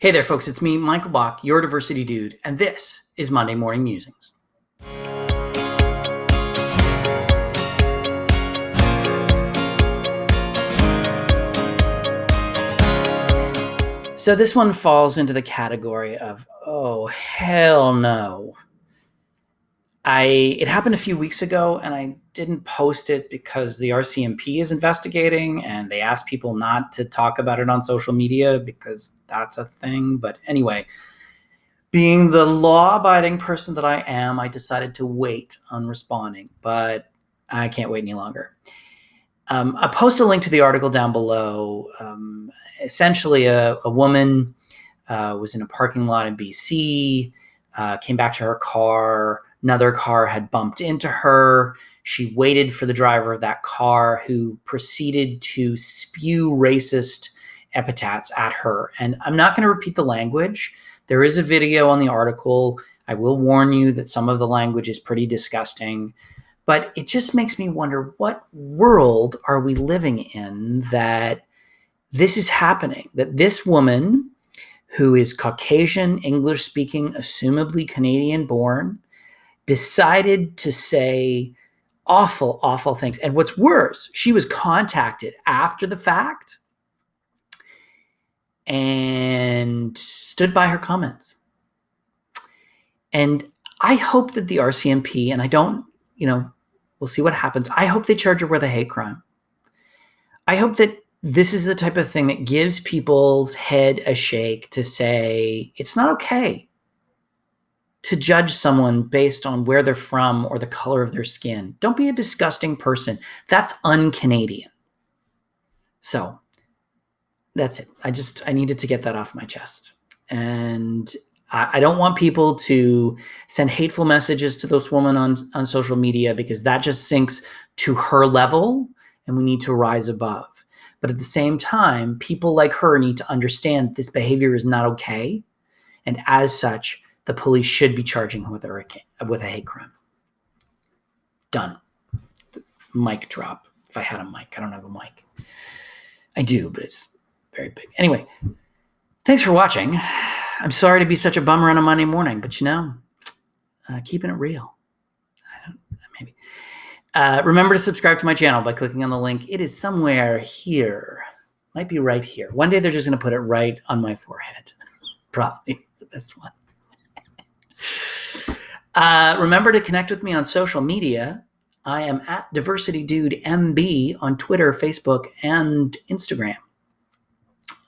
Hey there, folks. It's me, Michael Bach, your diversity dude, and this is Monday Morning Musings. So this one falls into the category of, oh, hell no. It happened a few weeks ago, and I didn't post it because the RCMP is investigating, and they asked people not to talk about it on social media because that's a thing. But anyway, being the law-abiding person that I am, I decided to wait on responding, but I can't wait any longer. I'll post a link to the article down below. Essentially, a woman was in a parking lot in BC, came back to her car. Another car had bumped into her. She waited for the driver of that car, who proceeded to spew racist epithets at her. And I'm not going to repeat the language. There is a video on the article. I will warn you that some of the language is pretty disgusting. But it just makes me wonder, what world are we living in that this is happening? That this woman, who is Caucasian, English-speaking, assumably Canadian-born, decided to say awful, awful things. And what's worse, she was contacted after the fact and stood by her comments. And I hope that the RCMP, and I don't, we'll see what happens. I hope they charge her with a hate crime. I hope that this is the type of thing that gives people's head a shake to say it's not okay to judge someone based on where they're from or the color of their skin. Don't be a disgusting person. That's un-Canadian. So that's it. I needed to get that off my chest. And I don't want people to send hateful messages to this woman on social media, because that just sinks to her level and we need to rise above. But at the same time, people like her need to understand this behavior is not okay. And as such, the police should be charging her with a hate crime. Done. Mic drop. If I had a mic. I don't have a mic. I do, but it's very big. Anyway, thanks for watching. I'm sorry to be such a bummer on a Monday morning, but keeping it real. Maybe. Remember to subscribe to my channel by clicking on the link. It is somewhere here. Might be right here. One day they're just going to put it right on my forehead. Probably for this one. Remember to connect with me on social media. I am at DiversityDudeMB on Twitter, Facebook, and Instagram.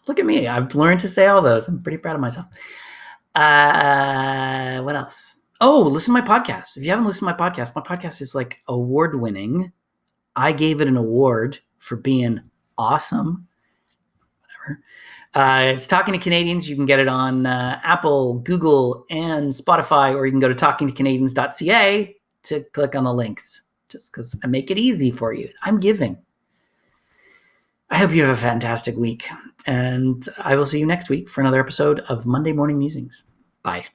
Look at me. I've learned to say all those. I'm pretty proud of myself. What else? Oh, listen to my podcast. If you haven't listened to my podcast is like award-winning. I gave it an award for being awesome. Whatever. It's Talking to Canadians. You can get it on Apple, Google, and Spotify, or you can go to TalkingToCanadians.ca to click on the links, just because I make it easy for you. I'm giving. I hope you have a fantastic week, and I will see you next week for another episode of Monday Morning Musings. Bye.